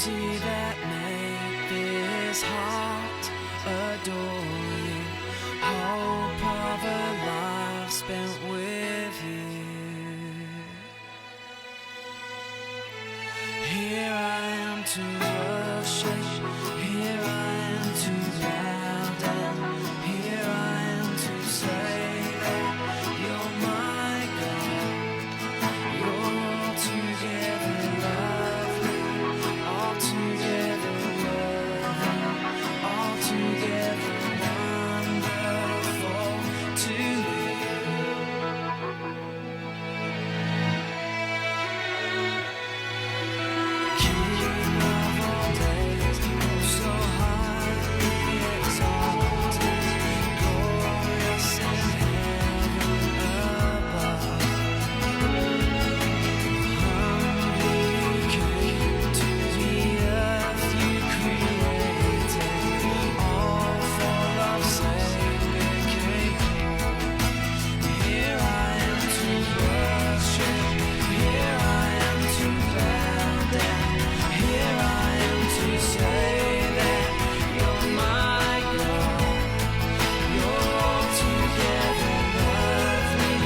mercy that make this heart adore you. Hope of a life spent with you. Here I am to worship. Here I am to bow down. Here I am to say that you're my God. You're altogether lovely, altogether worthy, altogether wonderful to me. King of all days, oh so highly exalted, glorious in heaven above. Humbly came to the earth you created, all for love's sake became poor. Here I am to worship, here I am to bow down, here I am to say that you're my God. You're altogether lovely,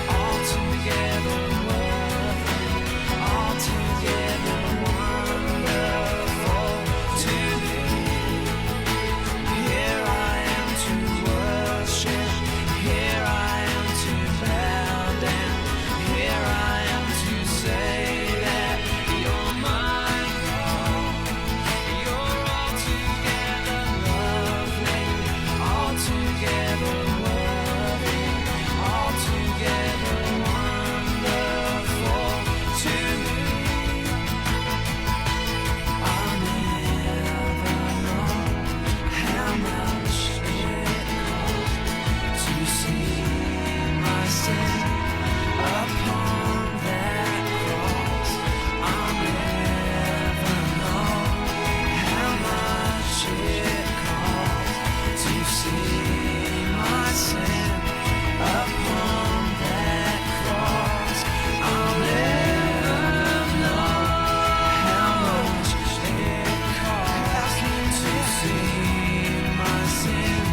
altogether worthy, altogether wonderful to me. Here I am to worship, here I am to bow down, here I am to say that you're my God. You're altogether lovely, altogether worthy, altogether wonderful to me. I'll never know how much it cost to see my sin upon that cross. I'll never know how much it cost to see my sin upon that cross. I'll never know how much it cost to see my sin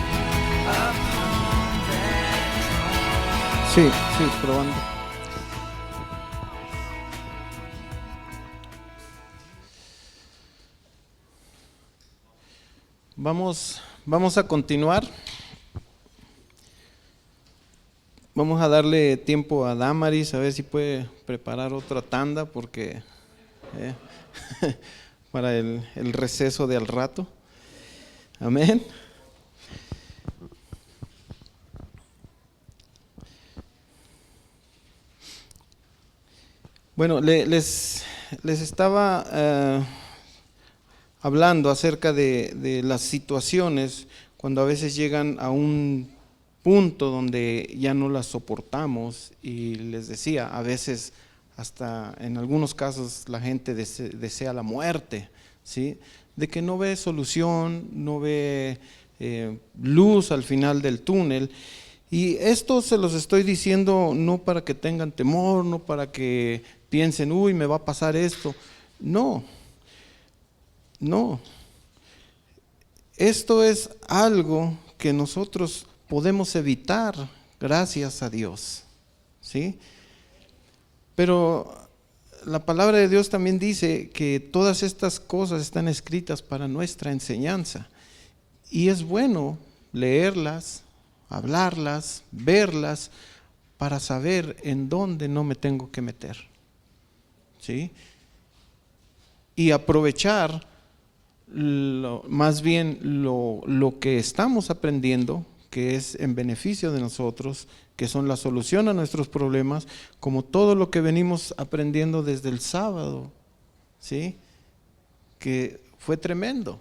upon that cross. Sí, sí, probando. Vamos a continuar. Vamos a darle tiempo a Damaris a ver si puede preparar otra tanda porque para el receso de al rato. Amén. Bueno, les estaba hablando acerca de las situaciones cuando a veces llegan a un punto donde ya no las soportamos, y les decía, a veces hasta en algunos casos la gente desea la muerte, ¿sí? De que no ve solución, no ve luz al final del túnel. Y esto se los estoy diciendo no para que tengan temor, no para que piensen, uy, me va a pasar esto. No. Esto es algo que nosotros podemos evitar gracias a Dios, ¿sí? Pero la palabra de Dios también dice que todas estas cosas están escritas para nuestra enseñanza. Y es bueno leerlas, hablarlas, verlas, para saber en dónde no me tengo que meter, ¿sí? Y aprovechar más bien lo que estamos aprendiendo, que es en beneficio de nosotros, que son la solución a nuestros problemas, como todo lo que venimos aprendiendo desde el sábado, ¿sí? Que fue tremendo.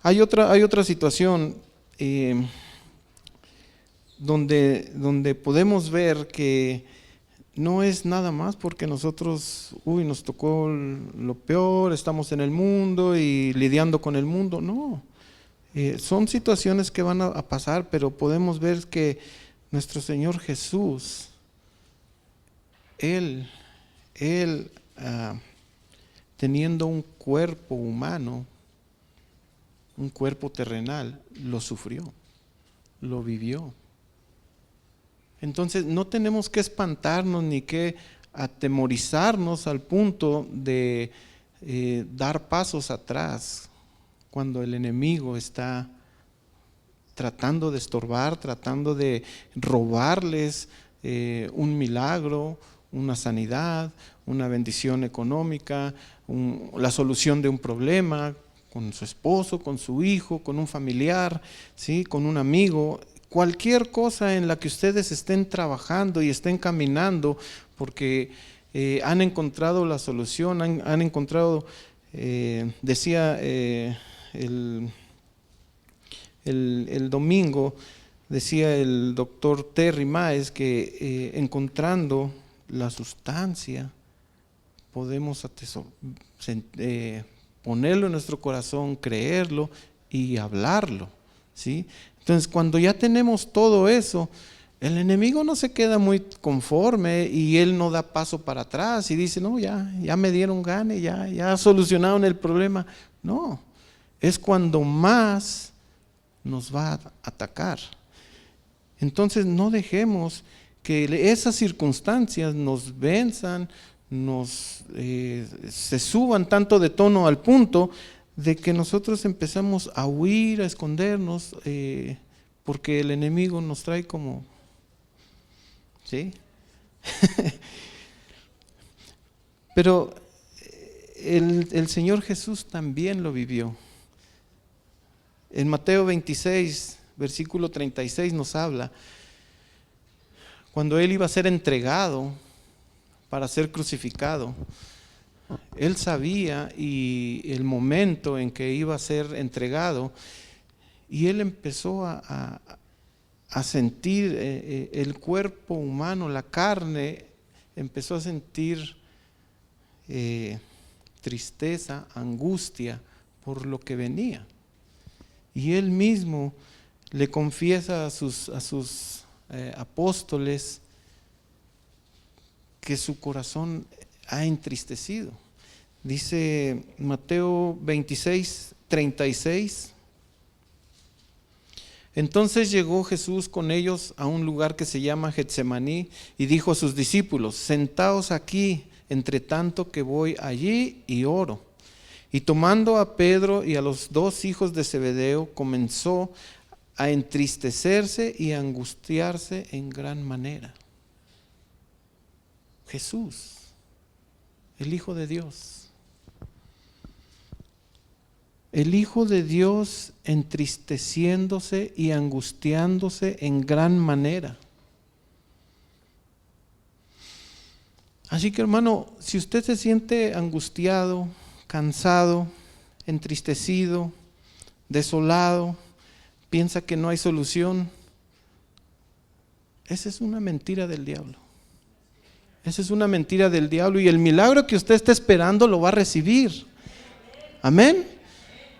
Hay otra situación donde podemos ver que no es nada más porque nosotros, nos tocó lo peor, estamos en el mundo y lidiando con el mundo. No, son situaciones que van a pasar, pero podemos ver que nuestro Señor Jesús, Él Él, teniendo un cuerpo humano, un cuerpo terrenal, lo sufrió, lo vivió. Entonces no tenemos que espantarnos ni que atemorizarnos al punto de dar pasos atrás cuando el enemigo está tratando de estorbar, tratando de robarles un milagro, una sanidad, una bendición económica, la solución de un problema con su esposo, con su hijo, con un familiar, ¿sí? Con un amigo. Cualquier cosa en la que ustedes estén trabajando y estén caminando porque han encontrado la solución, han encontrado, decía el domingo, decía el doctor Terry Maes que encontrando la sustancia podemos ponerlo en nuestro corazón, creerlo y hablarlo, ¿sí? Entonces, cuando ya tenemos todo eso, el enemigo no se queda muy conforme y él no da paso para atrás y dice, no, ya me dieron gane, ya solucionaron el problema. No, es cuando más nos va a atacar. Entonces, no dejemos que esas circunstancias nos venzan, se suban tanto de tono al punto de que nosotros empezamos a huir, a escondernos, porque el enemigo nos trae como, ¿sí? Pero el Señor Jesús también lo vivió. En Mateo 26, versículo 36 nos habla, cuando Él iba a ser entregado para ser crucificado, Él sabía y el momento en que iba a ser entregado, y Él empezó a sentir el cuerpo humano, la carne, empezó a sentir tristeza, angustia por lo que venía. Y Él mismo le confiesa a sus apóstoles que su corazón ha entristecido. Dice Mateo 26, 36. Entonces llegó Jesús con ellos a un lugar que se llama Getsemaní y dijo a sus discípulos, sentaos aquí, entre tanto que voy allí y oro. Y tomando a Pedro y a los dos hijos de Zebedeo, comenzó a entristecerse y a angustiarse en gran manera. Jesús, el Hijo de Dios. El Hijo de Dios entristeciéndose y angustiándose en gran manera. Así que, hermano, si usted se siente angustiado, cansado, entristecido, desolado, piensa que no hay solución, esa es una mentira del diablo. Esa es una mentira del diablo y el milagro que usted está esperando lo va a recibir. Amén.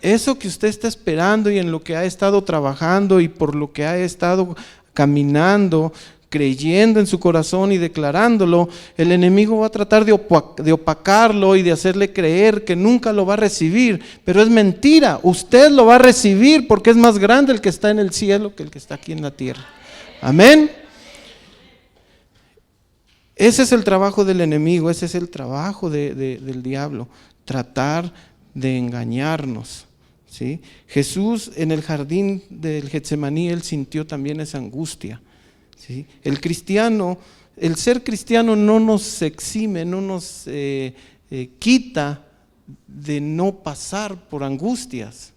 Eso que usted está esperando y en lo que ha estado trabajando y por lo que ha estado caminando, creyendo en su corazón y declarándolo, el enemigo va a tratar de opacarlo y de hacerle creer que nunca lo va a recibir, pero es mentira, usted lo va a recibir porque es más grande el que está en el cielo que el que está aquí en la tierra. Amén. Ese es el trabajo del enemigo, ese es el trabajo del diablo, tratar de engañarnos, ¿sí? Jesús en el jardín del Getsemaní, él sintió también esa angustia, ¿sí? El ser cristiano no nos exime, no nos quita de no pasar por angustias,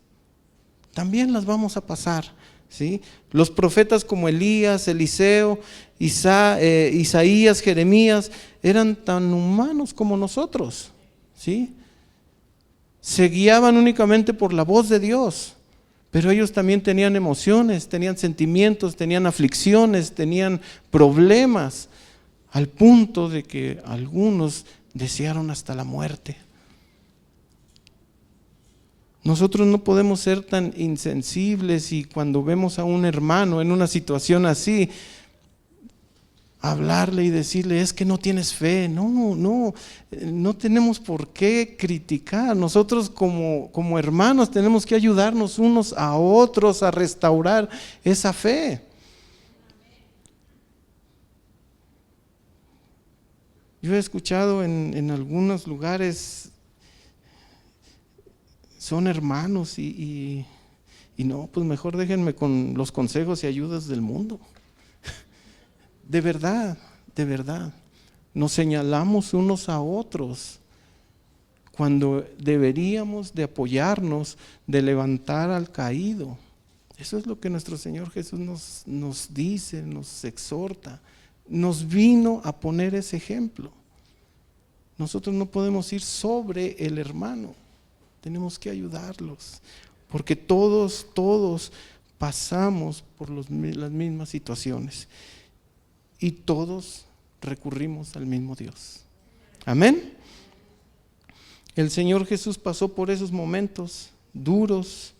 también las vamos a pasar, ¿sí? Los profetas como Elías, Eliseo, Isaías, Jeremías, eran tan humanos como nosotros, ¿sí? Se guiaban únicamente por la voz de Dios, pero ellos también tenían emociones, tenían sentimientos, tenían aflicciones, tenían problemas, al punto de que algunos desearon hasta la muerte. Nosotros no podemos ser tan insensibles y cuando vemos a un hermano en una situación así, hablarle y decirle, es que no tienes fe. No tenemos por qué criticar. Nosotros como hermanos tenemos que ayudarnos unos a otros a restaurar esa fe. Yo he escuchado en algunos lugares, son hermanos y no, pues mejor déjenme con los consejos y ayudas del mundo. De verdad, nos señalamos unos a otros cuando deberíamos de apoyarnos, de levantar al caído. Eso es lo que nuestro Señor Jesús nos dice, nos exhorta. Nos vino a poner ese ejemplo. Nosotros no podemos ir sobre el hermano, tenemos que ayudarlos, porque todos pasamos por las mismas situaciones y todos recurrimos al mismo Dios. Amén. El Señor Jesús pasó por esos momentos duros,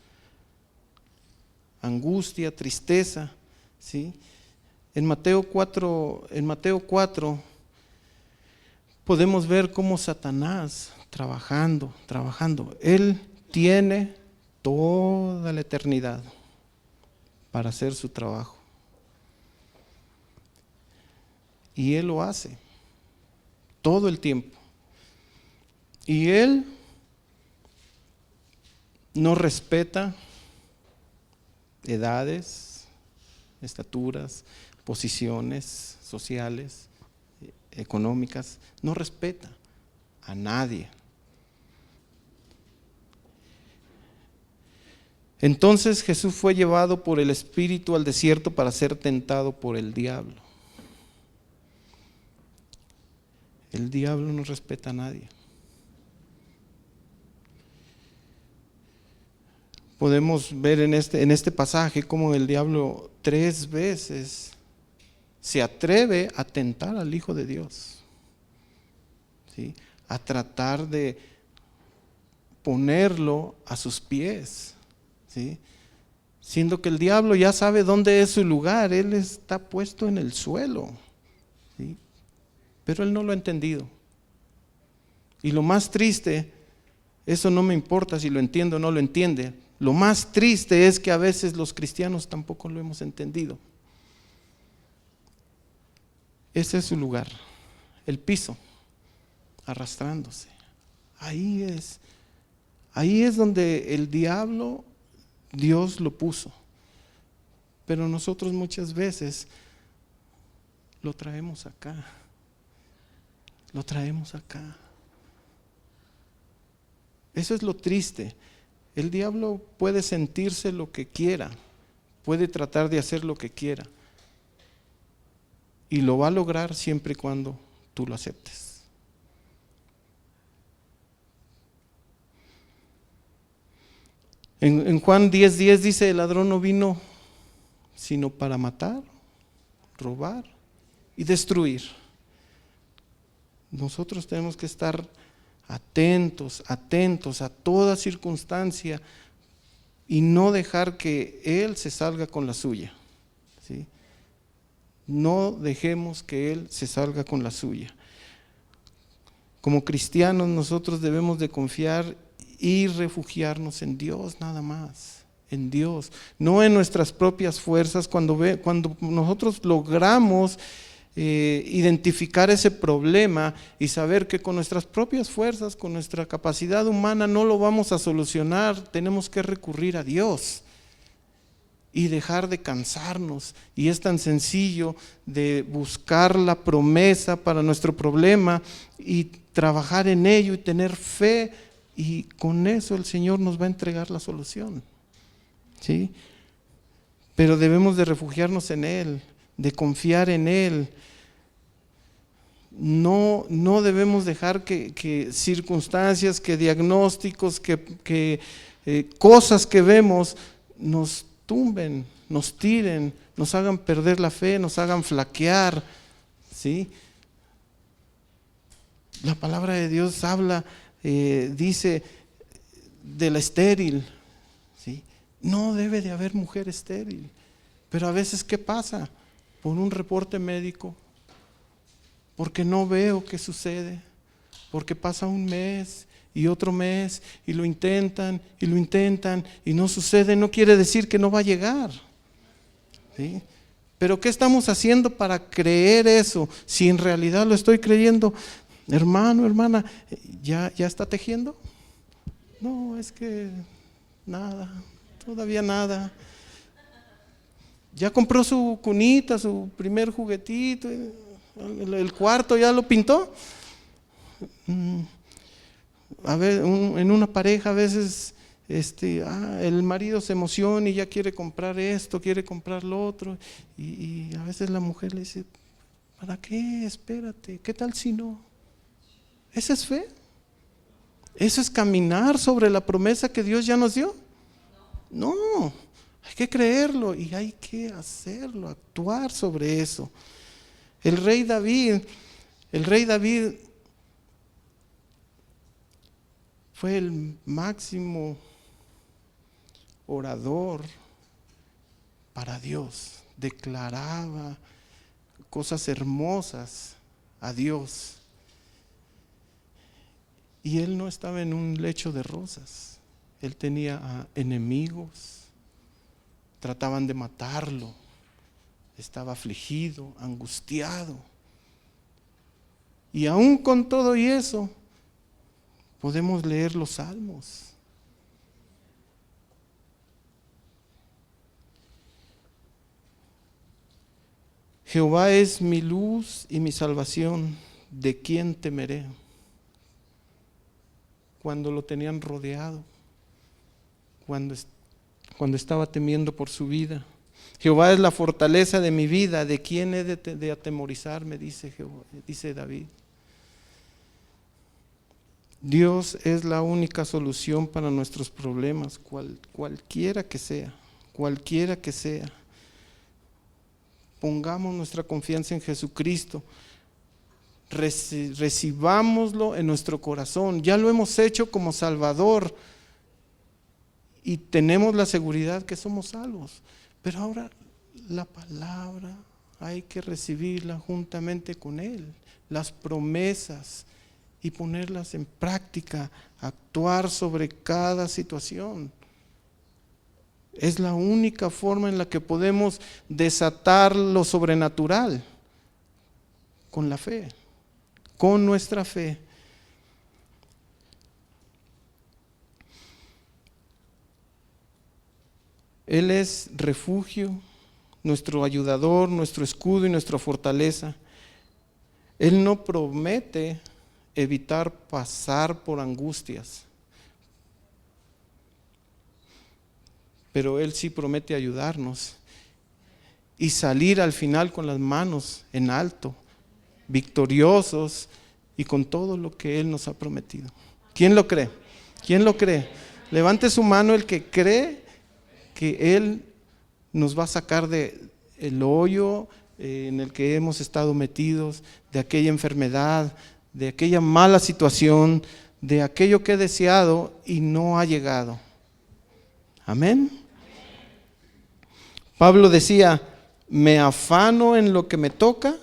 angustia, tristeza, ¿sí? En Mateo 4 podemos ver cómo Satanás trabajando. Él tiene toda la eternidad para hacer su trabajo. Y él lo hace todo el tiempo. Y él no respeta edades, estaturas, posiciones sociales, económicas, no respeta a nadie. Entonces Jesús fue llevado por el Espíritu al desierto para ser tentado por el diablo. El diablo no respeta a nadie. Podemos ver en este pasaje cómo el diablo 3 veces se atreve a tentar al Hijo de Dios, ¿sí? A tratar de ponerlo a sus pies, ¿sí? Siendo que el diablo ya sabe dónde es su lugar, él está puesto en el suelo, ¿sí? Pero él no lo ha entendido. Y lo más triste, eso no me importa si lo entiende o no lo entiende, lo más triste es que a veces los cristianos tampoco lo hemos entendido. Ese es su lugar, el piso, arrastrándose. Ahí es donde el diablo, Dios lo puso. Pero nosotros muchas veces lo traemos acá. Eso es lo triste. El diablo puede sentirse lo que quiera, puede tratar de hacer lo que quiera. Y lo va a lograr siempre y cuando tú lo aceptes. En Juan 10:10 dice, el ladrón no vino sino para matar, robar y destruir. Nosotros tenemos que estar atentos a toda circunstancia y no dejar que él se salga con la suya, ¿sí? No dejemos que él se salga con la suya. Como cristianos nosotros debemos de confiar y refugiarnos en Dios nada más, en Dios, no en nuestras propias fuerzas. Cuando nosotros logramos identificar ese problema y saber que con nuestras propias fuerzas, con nuestra capacidad humana no lo vamos a solucionar, tenemos que recurrir a Dios y dejar de cansarnos. Y es tan sencillo de buscar la promesa para nuestro problema y trabajar en ello y tener fe, y con eso el Señor nos va a entregar la solución, ¿sí? Pero debemos de refugiarnos en Él, de confiar en Él. No debemos dejar que circunstancias, que diagnósticos, que cosas que vemos nos tumben, nos tiren, nos hagan perder la fe, nos hagan flaquear, ¿sí? La palabra de Dios habla, dice de la estéril, ¿sí? No debe de haber mujer estéril, pero a veces ¿qué pasa? Por un reporte médico porque no veo qué sucede, porque pasa un mes y otro mes y lo intentan y no sucede. No quiere decir que no va a llegar, ¿sí? Pero ¿qué estamos haciendo para creer eso? Si en realidad lo estoy creyendo, hermano, hermana, ¿ya está tejiendo? No, es que nada, todavía nada. Ya compró su cunita, su primer juguetito, el cuarto ya lo pintó. A ver, en una pareja a veces el marido se emociona y ya quiere comprar esto, quiere comprar lo otro, y a veces la mujer le dice, ¿para qué? Espérate, ¿qué tal si no? ¿Esa es fe? ¿Eso es caminar sobre la promesa que Dios ya nos dio? No, hay que creerlo y hay que hacerlo, actuar sobre eso. El rey David fue el máximo orador para Dios, declaraba cosas hermosas a Dios. Y él no estaba en un lecho de rosas, él tenía enemigos, trataban de matarlo, estaba afligido, angustiado. Y aún con todo y eso, podemos leer los salmos. Jehová es mi luz y mi salvación, ¿de quién temeré? Cuando lo tenían rodeado, cuando estaba temiendo por su vida. Jehová es la fortaleza de mi vida, ¿de quién he de atemorizarme? Dice David. Dios es la única solución para nuestros problemas, cualquiera que sea. Pongamos nuestra confianza en Jesucristo. Recibámoslo en nuestro corazón. Ya lo hemos hecho como Salvador y tenemos la seguridad que somos salvos. Pero ahora la palabra hay que recibirla juntamente con Él, las promesas, y ponerlas en práctica, actuar sobre cada situación. Es la única forma en la que podemos desatar lo sobrenatural, con la fe, con nuestra fe. Él es refugio, nuestro ayudador, nuestro escudo y nuestra fortaleza. Él no promete evitar pasar por angustias, pero Él sí promete ayudarnos y salir al final con las manos en alto, victoriosos y con todo lo que Él nos ha prometido. ¿Quién lo cree? ¿Quién lo cree? Levante su mano el que cree que Él nos va a sacar del hoyo en el que hemos estado metidos, de aquella enfermedad, de aquella mala situación, de aquello que he deseado y no ha llegado. Amén. Pablo decía, me afano en lo que me toca,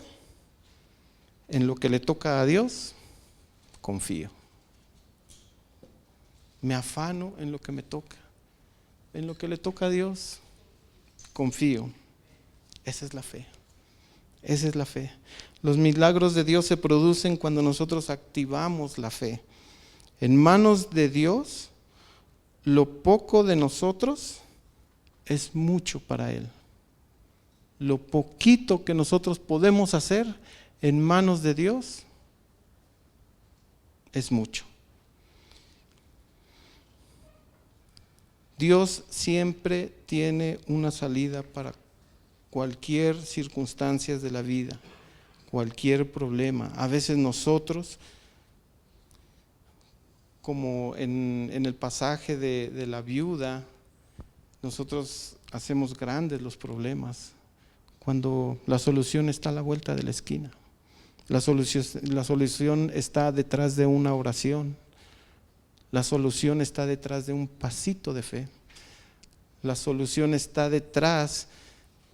en lo que le toca a Dios, confío. Me afano en lo que me toca, en lo que le toca a Dios, confío. Esa es la fe. Esa es la fe. Los milagros de Dios se producen cuando nosotros activamos la fe. En manos de Dios, lo poco de nosotros es mucho para Él. Lo poquito que nosotros podemos hacer en manos de Dios es mucho. Dios siempre tiene una salida para cualquier circunstancia de la vida, cualquier problema. A veces nosotros, como en el pasaje de la viuda, nosotros hacemos grandes los problemas cuando la solución está a la vuelta de la esquina. La solución está detrás de una oración. La solución está detrás de un pasito de fe. La solución está detrás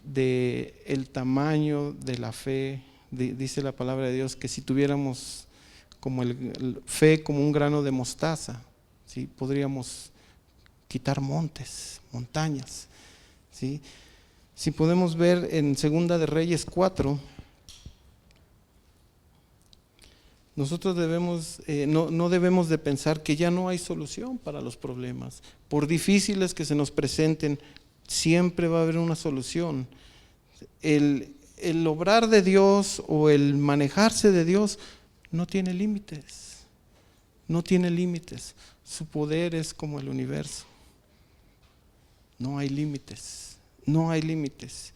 del tamaño de la fe Dice la palabra de Dios que si tuviéramos como el fe como un grano de mostaza, ¿sí? Podríamos quitar montes, montañas, ¿sí? Si podemos ver en Segunda de Reyes 4, nosotros no debemos de pensar que ya no hay solución para los problemas. Por difíciles que se nos presenten, siempre va a haber una solución. El obrar de Dios o el manejarse de Dios no tiene límites. No tiene límites. Su poder es como el universo. No hay límites. No hay límites.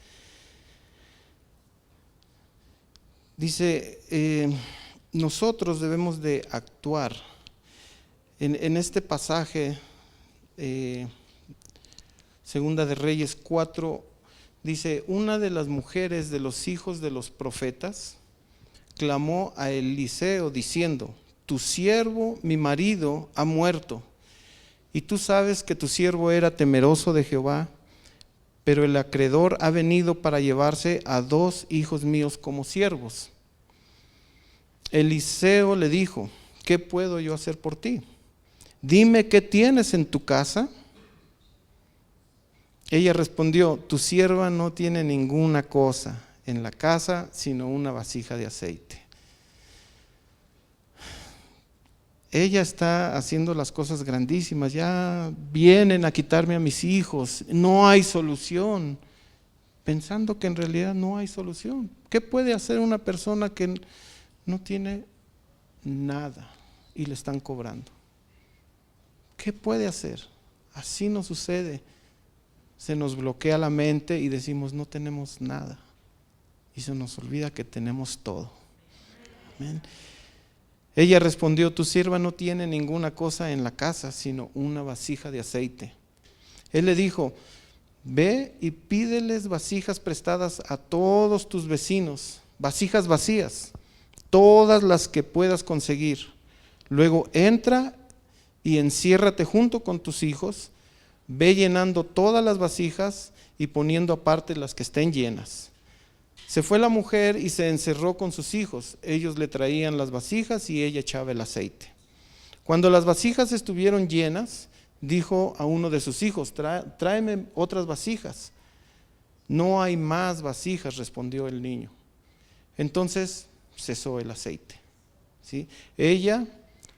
Dice, nosotros debemos de actuar. En este pasaje, Segunda de Reyes 4, dice, una de las mujeres de los hijos de los profetas clamó a Eliseo diciendo, tu siervo, mi marido, ha muerto, y tú sabes que tu siervo era temeroso de Jehová, pero el acreedor ha venido para llevarse a 2 hijos míos como siervos. Eliseo le dijo, ¿qué puedo yo hacer por ti? Dime qué tienes en tu casa. Ella respondió, tu sierva no tiene ninguna cosa en la casa, sino una vasija de aceite. Ella está haciendo las cosas grandísimas, ya vienen a quitarme a mis hijos, no hay solución, pensando que en realidad no hay solución. ¿Qué puede hacer una persona que no tiene nada y le están cobrando? ¿Qué puede hacer? Así nos sucede. Se nos bloquea la mente y decimos no tenemos nada. Y se nos olvida que tenemos todo. Amén. Ella respondió, tu sierva no tiene ninguna cosa en la casa, sino una vasija de aceite. Él le dijo, ve y pídeles vasijas prestadas a todos tus vecinos, vasijas vacías, todas las que puedas conseguir. Luego entra y enciérrate junto con tus hijos, ve llenando todas las vasijas y poniendo aparte las que estén llenas. Se fue la mujer y se encerró con sus hijos. Ellos le traían las vasijas y ella echaba el aceite. Cuando las vasijas estuvieron llenas, dijo a uno de sus hijos, tráeme otras vasijas. No hay más vasijas, respondió el niño. Entonces cesó el aceite. ¿Sí? Ella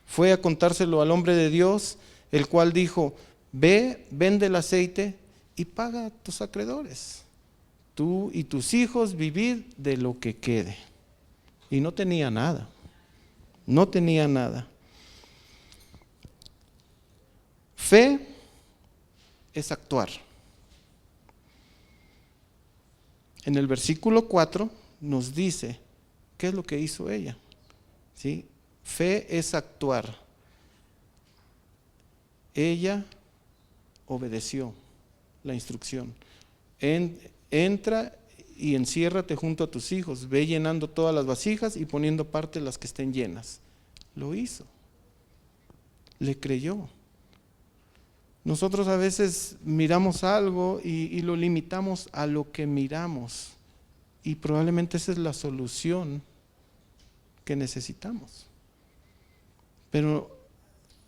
fue a contárselo al hombre de Dios, el cual dijo, ve, vende el aceite y paga a tus acreedores. Tú y tus hijos vivid de lo que quede. Y no tenía nada. No tenía nada. Fe es actuar. En el versículo 4 nos dice qué es lo que hizo ella. ¿Sí? Fe es actuar. Ella obedeció la instrucción. Entra y enciérrate junto a tus hijos, ve llenando todas las vasijas y poniendo aparte las que estén llenas. Lo hizo. Le creyó. Nosotros a veces miramos algo y lo limitamos a lo que miramos. Y probablemente esa es la solución que necesitamos. Pero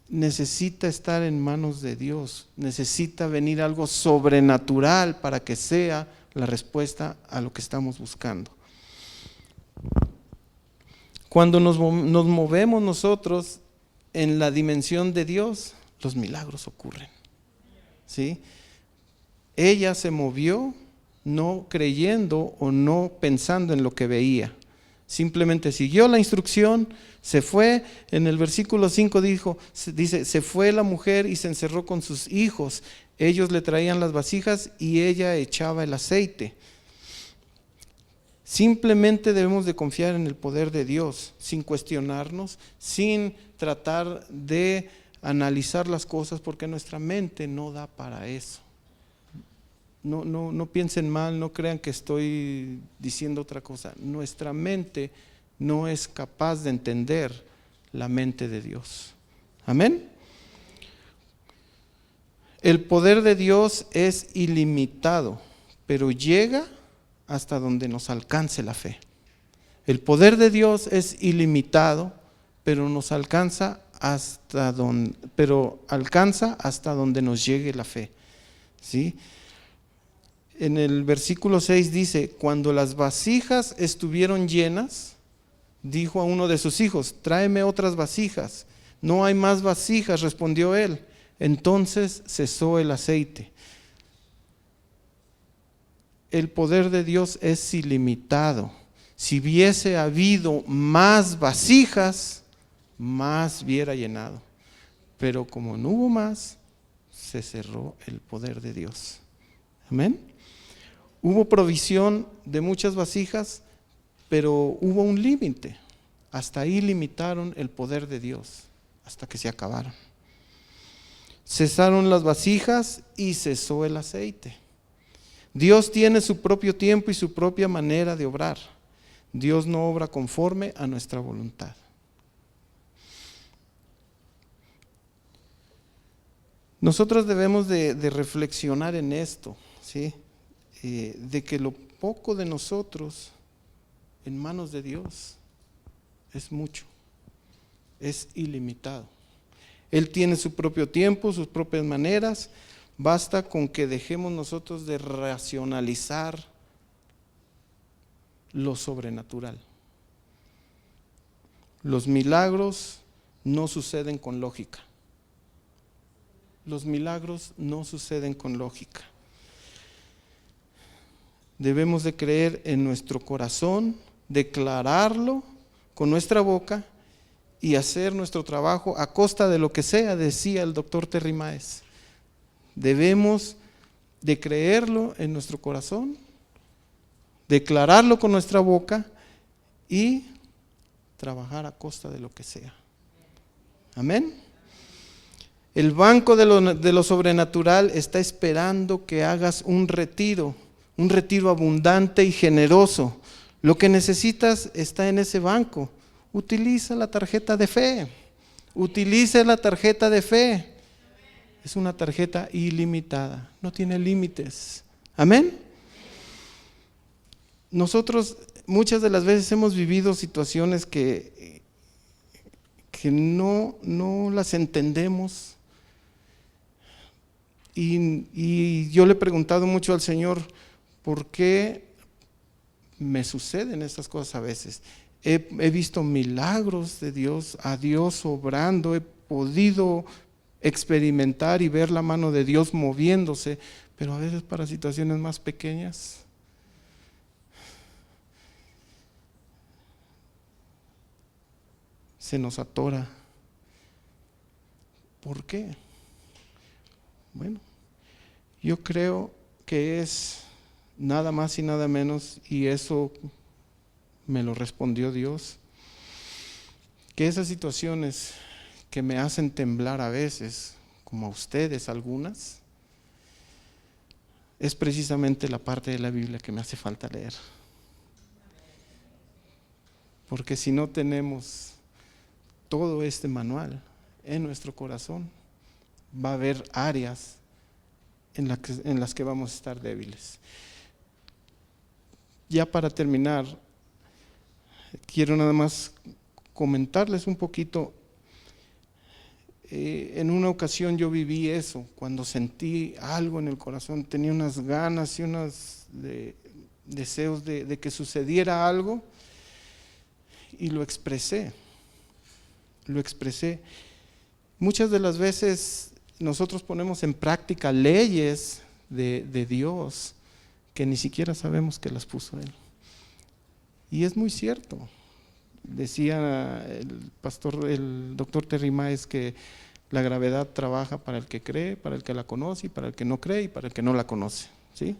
necesita estar en manos de Dios, necesita venir algo sobrenatural para que sea la respuesta a lo que estamos buscando. Cuando nos movemos nosotros en la dimensión de Dios, los milagros ocurren. ¿Sí? Ella se movió no creyendo o no pensando en lo que veía. Simplemente siguió la instrucción, se fue. En el versículo 5 dice, se fue la mujer y se encerró con sus hijos. Ellos le traían las vasijas y ella echaba el aceite. Simplemente debemos de confiar en el poder de Dios, sin cuestionarnos, sin tratar de analizar las cosas, porque nuestra mente no da para eso. No piensen mal, no crean que estoy diciendo otra cosa. Nuestra mente no es capaz de entender la mente de Dios. Amén. El poder de Dios es ilimitado, pero llega hasta donde nos alcance la fe. El poder de Dios es ilimitado, pero nos alcanza hasta donde nos llegue la fe, ¿sí? En el versículo 6 dice, cuando las vasijas estuvieron llenas, dijo a uno de sus hijos, tráeme otras vasijas. No hay más vasijas, respondió él. Entonces cesó el aceite. El poder de Dios es ilimitado. Si hubiese habido más vasijas, más hubiera llenado. Pero como no hubo más, se cerró el poder de Dios. Amén. Hubo provisión de muchas vasijas, pero hubo un límite. Hasta ahí limitaron el poder de Dios, hasta que se acabaron. Cesaron las vasijas y cesó el aceite. Dios tiene su propio tiempo y su propia manera de obrar. Dios no obra conforme a nuestra voluntad. Nosotros debemos de reflexionar en esto, ¿sí? De que lo poco de nosotros en manos de Dios es mucho, es ilimitado. Él tiene su propio tiempo, sus propias maneras. Basta con que dejemos nosotros de racionalizar lo sobrenatural. Los milagros no suceden con lógica. Los milagros no suceden con lógica. Debemos de creer en nuestro corazón, declararlo con nuestra boca y hacer nuestro trabajo a costa de lo que sea, decía el doctor Terry Maes. Debemos de creerlo en nuestro corazón, declararlo con nuestra boca y trabajar a costa de lo que sea. Amén. El banco de lo sobrenatural está esperando que hagas un retiro abundante y generoso. Lo que necesitas está en ese banco. Utiliza la tarjeta de fe. Utiliza la tarjeta de fe. Es una tarjeta ilimitada, no tiene límites. Amén. Nosotros muchas de las veces hemos vivido situaciones que no las entendemos. Y yo le he preguntado mucho al Señor, ¿por qué me suceden estas cosas a veces? He visto milagros de Dios, a Dios obrando, he podido experimentar y ver la mano de Dios moviéndose, pero a veces para situaciones más pequeñas se nos atora. ¿Por qué? Bueno, yo creo que es nada más y nada menos, y eso me lo respondió Dios, que esas situaciones que me hacen temblar a veces, como a ustedes algunas, es precisamente la parte de la Biblia que me hace falta leer. Porque si no tenemos todo este manual en nuestro corazón, va a haber áreas en las que vamos a estar débiles. Ya para terminar, quiero nada más comentarles un poquito. En una ocasión yo viví eso, cuando sentí algo en el corazón, tenía unas ganas y unos deseos de que sucediera algo, y lo expresé. Muchas de las veces nosotros ponemos en práctica leyes de Dios que ni siquiera sabemos que las puso Él. Y es muy cierto. Decía el doctor Terry Maes que la gravedad trabaja para el que cree, para el que la conoce, y para el que no cree y para el que no la conoce, ¿sí?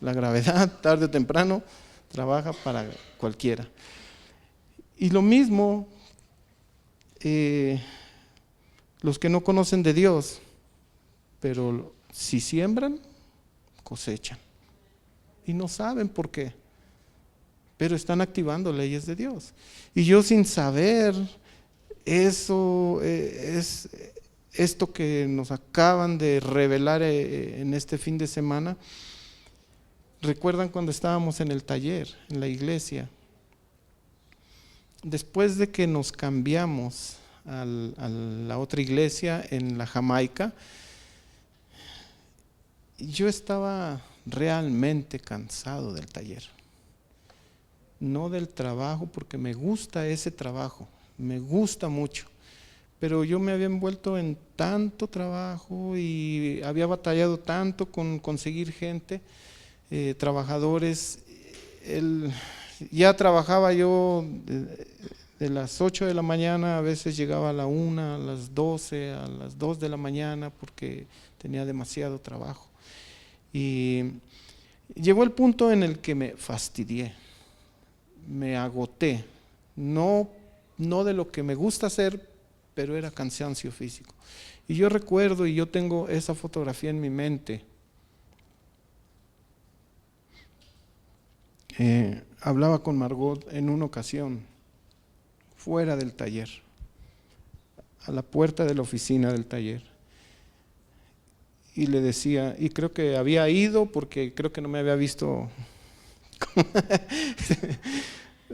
La gravedad, tarde o temprano, trabaja para cualquiera. Y lo mismo, los que no conocen de Dios, pero si siembran, cosechan. Y no saben por qué, pero están activando leyes de Dios. Y yo, sin saber, eso es esto que nos acaban de revelar en este fin de semana. ¿Recuerdan cuando estábamos en el taller, en la iglesia? después de que nos cambiamos a la otra iglesia en la Jamaica, yo estaba realmente cansado del taller, no del trabajo, porque me gusta ese trabajo, me gusta mucho, pero yo me había envuelto en tanto trabajo y había batallado tanto con conseguir gente, trabajadores. Ya trabajaba yo de las 8 de la mañana, a veces llegaba a la 1, a las 12, a las 2 de la mañana, porque tenía demasiado trabajo. Y llegó el punto en el que me fastidié, me agoté, no de lo que me gusta hacer, pero era cansancio físico. Y yo recuerdo, y yo tengo esa fotografía en mi mente, hablaba con Margot en una ocasión, fuera del taller, a la puerta de la oficina del taller, y le decía, y creo que había ido porque creo que no me había visto,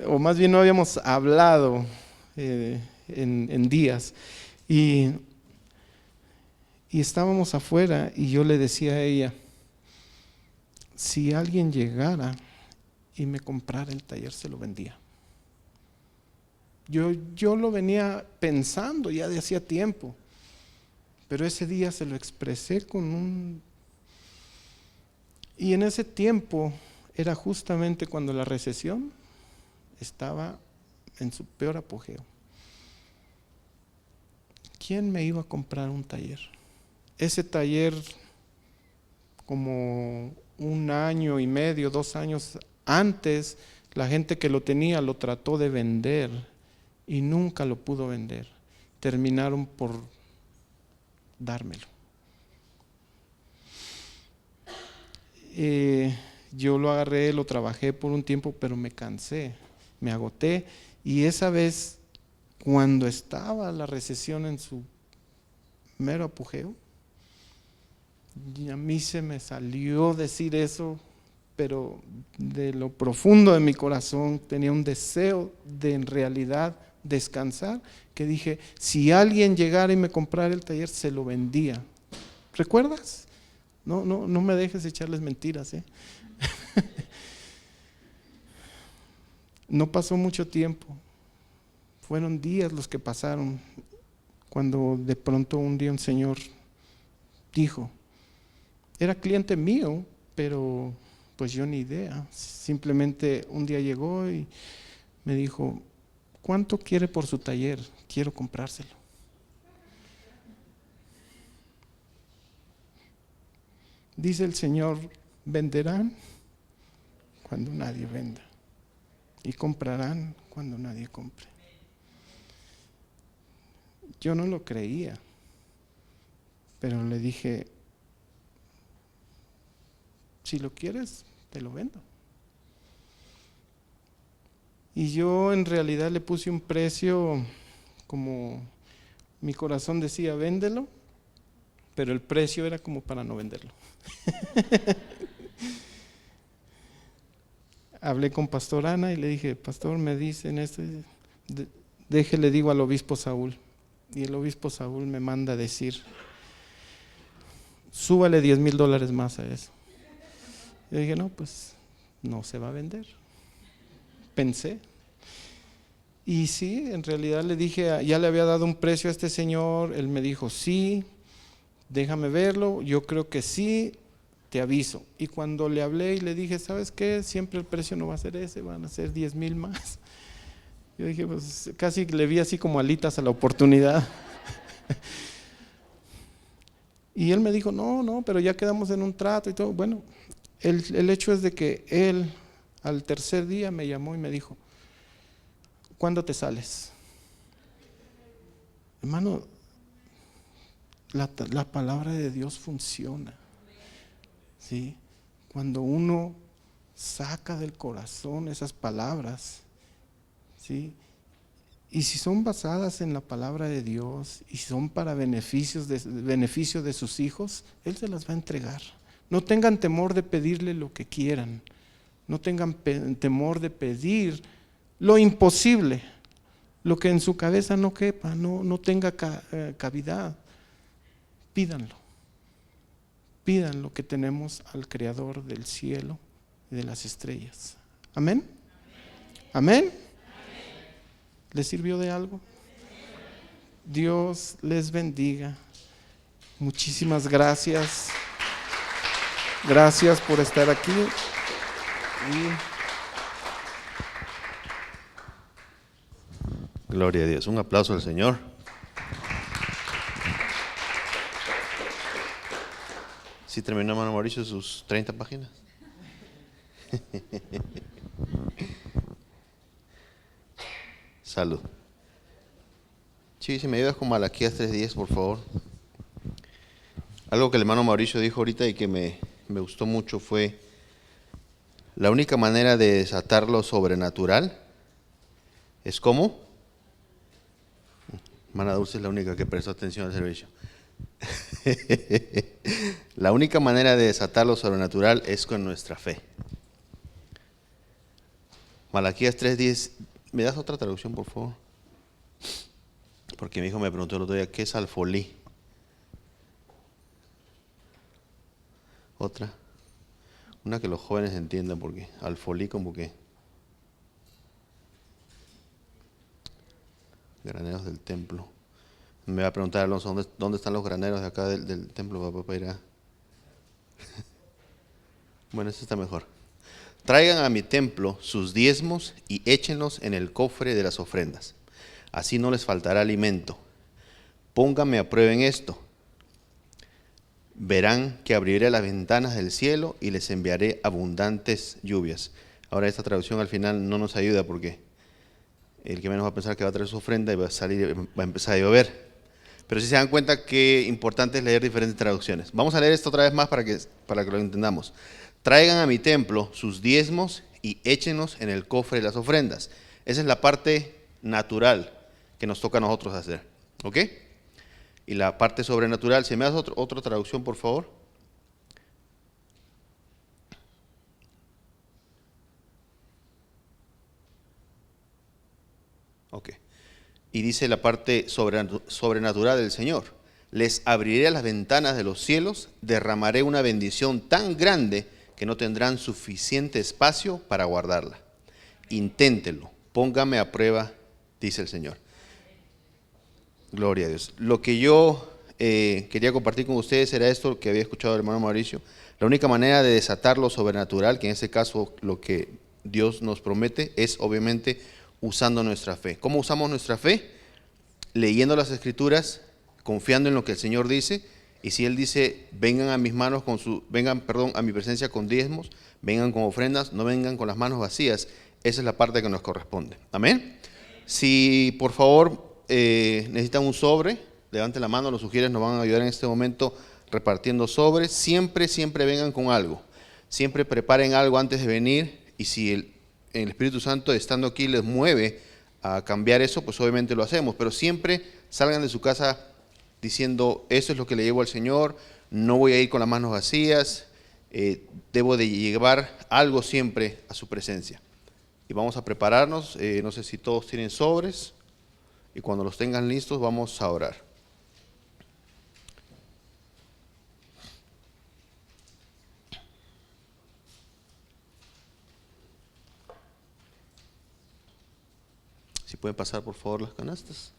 o más bien no habíamos hablado en días, y estábamos afuera y yo le decía a ella, si alguien llegara y me comprara el taller, se lo vendía. Yo lo venía pensando ya de hacía tiempo, pero ese día se lo expresé y en ese tiempo era justamente cuando la recesión estaba en su peor apogeo. ¿Quién me iba a comprar un taller? Ese taller, como 1 año y medio, 2 años antes, la gente que lo tenía lo trató de vender y nunca lo pudo vender. Terminaron por dármelo. Yo lo agarré, lo trabajé por un tiempo, pero me cansé, me agoté, y esa vez, cuando estaba la recesión en su mero apogeo, y a mí se me salió decir eso, pero de lo profundo de mi corazón tenía un deseo de en realidad descansar, que dije, si alguien llegara y me comprara el taller, se lo vendía. ¿Recuerdas? No me dejes echarles mentiras, ¿eh? No pasó mucho tiempo, fueron días los que pasaron, cuando de pronto un día un señor dijo, era cliente mío, pero pues yo ni idea, simplemente un día llegó y me dijo, ¿cuánto quiere por su taller? Quiero comprárselo. Dice el Señor, venderán cuando nadie venda y comprarán cuando nadie compre. Yo no lo creía, pero le dije, si lo quieres, te lo vendo. Y yo en realidad le puse un precio, como mi corazón decía, véndelo, pero el precio era como para no venderlo. Hablé con Pastor Ana y le dije, pastor, me dicen esto, le digo al obispo Saúl. Y el obispo Saúl me manda a decir, súbale $10,000 más a eso. Yo dije, no, pues no se va a vender. Pensé. Y sí, en realidad le dije, ya le había dado un precio a este señor, él me dijo, sí, déjame verlo, yo creo que sí, te aviso. Y cuando le hablé y le dije, ¿sabes qué? Siempre el precio no va a ser ese, van a ser 10,000 más. Yo dije, pues casi le vi así como alitas a la oportunidad. Y él me dijo, no, pero ya quedamos en un trato y todo. Bueno, el hecho es de que él al tercer día me llamó y me dijo, ¿cuándo te sales? Hermano, la palabra de Dios funciona, ¿sí? Cuando uno saca del corazón esas palabras, ¿sí? Y si son basadas en la palabra de Dios y son para beneficio de sus hijos, Él se las va a entregar. No tengan temor de pedirle lo que quieran, no tengan temor de pedir lo imposible, Lo que en su cabeza no quepa, no tenga cavidad, pídanlo. Pidan lo que tenemos al Creador del cielo y de las estrellas. ¿Amén? ¿Amén? ¿Les sirvió de algo? Dios les bendiga. Muchísimas gracias. Gracias por estar aquí. Gloria a Dios. Un aplauso al Señor. ¿Sí terminó, hermano Mauricio, sus 30 páginas? Salud. Sí, si me ayudas con Malaquías 3:10, por favor. Algo que el hermano Mauricio dijo ahorita y que me gustó mucho fue: la única manera de desatar lo sobrenatural es ¿cómo? Hermana Dulce es la única que prestó atención al servicio. La única manera de desatar lo sobrenatural es con nuestra fe. Malaquías 3:10. ¿Me das otra traducción, por favor? Porque mi hijo me preguntó el otro día, ¿qué es alfolí? Otra. Una que los jóvenes entiendan, porque alfolí como que... Graneros del templo. Me va a preguntar Alonso, ¿dónde están los graneros de acá del templo, papá, para ir a... Bueno, este está mejor. Traigan a mi templo sus diezmos y échenlos en el cofre de las ofrendas. Así no les faltará alimento. Pónganme a prueba en esto. Verán que abriré las ventanas del cielo y les enviaré abundantes lluvias. Ahora esta traducción al final no nos ayuda porque el que menos va a pensar que va a traer su ofrenda y va a empezar a llover. Pero si se dan cuenta que importante es leer diferentes traducciones. Vamos a leer esto otra vez más para que lo entendamos. Traigan a mi templo sus diezmos y échenlos en el cofre de las ofrendas. Esa es la parte natural que nos toca a nosotros hacer. ¿Ok? Y la parte sobrenatural, ¿se me das otra traducción, por favor? Ok. Y dice la parte sobrenatural del Señor: les abriré las ventanas de los cielos, derramaré una bendición tan grande que no tendrán suficiente espacio para guardarla. Inténtenlo, póngame a prueba, dice el Señor. Gloria a Dios. Lo que yo quería compartir con ustedes era esto que había escuchado el hermano Mauricio. La única manera de desatar lo sobrenatural, que en este caso lo que Dios nos promete, es obviamente usando nuestra fe. ¿Cómo usamos nuestra fe? Leyendo las Escrituras, confiando en lo que el Señor dice. Y si Él dice, vengan a mis manos a mi presencia con diezmos, vengan con ofrendas, no vengan con las manos vacías. Esa es la parte que nos corresponde. Amén. Si por favor necesitan un sobre, levanten la mano, los sugieres nos van a ayudar en este momento repartiendo sobres. Siempre vengan con algo. Siempre preparen algo antes de venir, y si el Espíritu Santo estando aquí les mueve a cambiar eso, pues obviamente lo hacemos. Pero siempre salgan de su casa diciendo, eso es lo que le llevo al Señor, no voy a ir con las manos vacías, debo de llevar algo siempre a su presencia. Y vamos a prepararnos, no sé si todos tienen sobres, y cuando los tengan listos vamos a orar. Si pueden pasar por favor las canastas.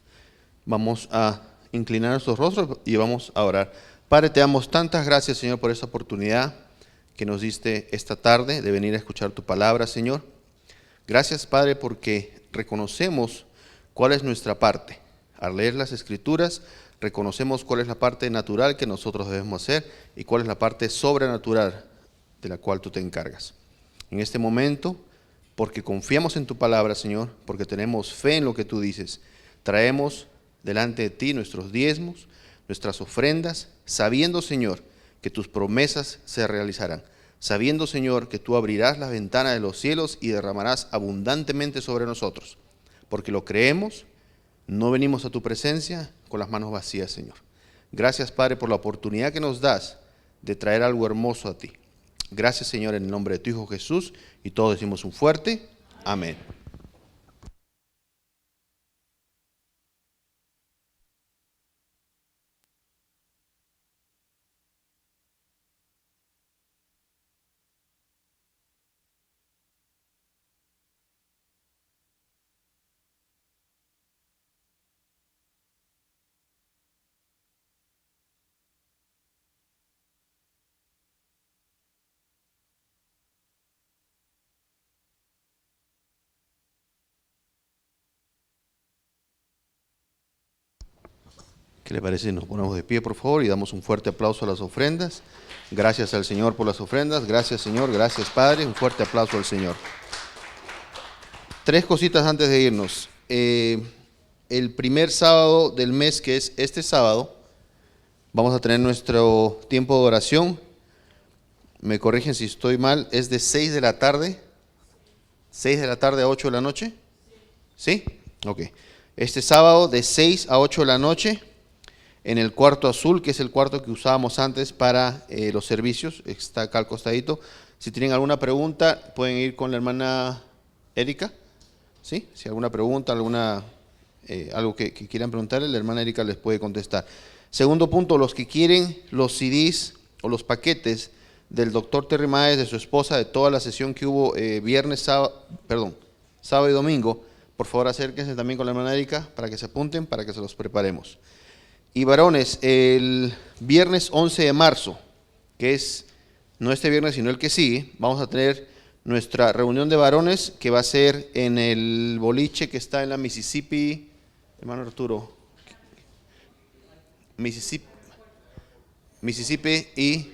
Vamos a inclinar nuestros rostros y vamos a orar. Padre, te damos tantas gracias, Señor, por esta oportunidad que nos diste esta tarde de venir a escuchar tu palabra, Señor. Gracias, Padre, porque reconocemos cuál es nuestra parte. Al leer las Escrituras, reconocemos cuál es la parte natural que nosotros debemos hacer y cuál es la parte sobrenatural de la cual tú te encargas. En este momento, porque confiamos en tu palabra, Señor, porque tenemos fe en lo que tú dices, traemos delante de ti nuestros diezmos, nuestras ofrendas, sabiendo, Señor, que tus promesas se realizarán, sabiendo, Señor, que tú abrirás las ventanas de los cielos y derramarás abundantemente sobre nosotros, porque lo creemos. No venimos a tu presencia con las manos vacías, Señor. Gracias, Padre, por la oportunidad que nos das de traer algo hermoso a ti. Gracias, Señor, en el nombre de tu Hijo Jesús, y todos decimos un fuerte amén. ¿Qué le parece si nos ponemos de pie, por favor, y damos un fuerte aplauso a las ofrendas? Gracias al Señor por las ofrendas. Gracias, Señor. Gracias, Padre. Un fuerte aplauso al Señor. 3 cositas antes de irnos. El primer sábado del mes, que es este sábado, vamos a tener nuestro tiempo de oración. Me corrigen si estoy mal, es de 6 de la tarde. 6 de la tarde a 8 de la noche. ¿Sí? Ok. Este sábado de 6 a 8 de la noche, en el cuarto azul, que es el cuarto que usábamos antes para los servicios, está acá al costadito. Si tienen alguna pregunta, pueden ir con la hermana Erika. ¿Sí? Si alguna pregunta, algo que quieran preguntarle, la hermana Erika les puede contestar. Segundo punto, los que quieren los CDs o los paquetes del doctor Terry Maes, de su esposa, de toda la sesión que hubo sábado y domingo, por favor acérquense también con la hermana Erika para que se apunten, para que se los preparemos. Y varones, el viernes 11 de marzo, que es no este viernes sino el que sigue, vamos a tener nuestra reunión de varones, que va a ser en el boliche que está en la Mississippi, hermano Arturo, Mississippi y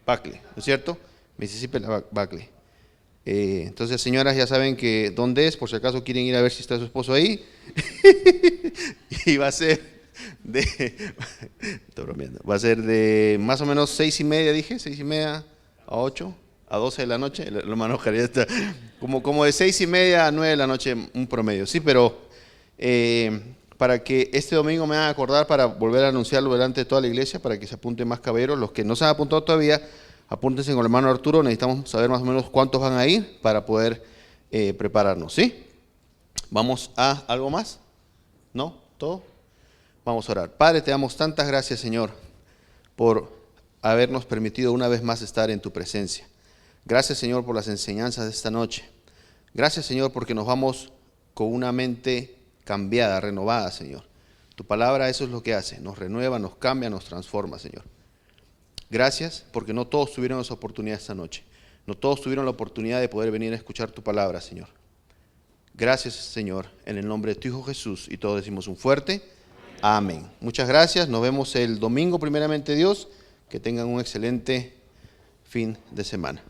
Buckley, ¿no es cierto? Mississippi y Buckley. Entonces, señoras, ya saben que dónde es, por si acaso quieren ir a ver si está su esposo ahí. Y va a ser estoy bromeando, va a ser de más o menos 6:30, dije, 6:30 a 8, a 12 de la noche. El hermano Oscar ya está como de 6:30 a 9 de la noche, un promedio, sí, pero para que este domingo me hagan acordar para volver a anunciarlo delante de toda la iglesia, para que se apunten más caballeros. Los que no se han apuntado todavía, apúntense con el hermano Arturo. Necesitamos saber más o menos cuántos van a ir para poder prepararnos, ¿sí? ¿Vamos a algo más? ¿No? ¿Todo? Vamos a orar. Padre, te damos tantas gracias, Señor, por habernos permitido una vez más estar en tu presencia. Gracias, Señor, por las enseñanzas de esta noche. Gracias, Señor, porque nos vamos con una mente cambiada, renovada, Señor. Tu palabra eso es lo que hace, nos renueva, nos cambia, nos transforma, Señor. Gracias porque no todos tuvieron esa oportunidad esta noche. No todos tuvieron la oportunidad de poder venir a escuchar tu palabra, Señor. Gracias, Señor, en el nombre de tu Hijo Jesús. Y todos decimos un fuerte amén. Muchas gracias. Nos vemos el domingo, primeramente Dios. Que tengan un excelente fin de semana.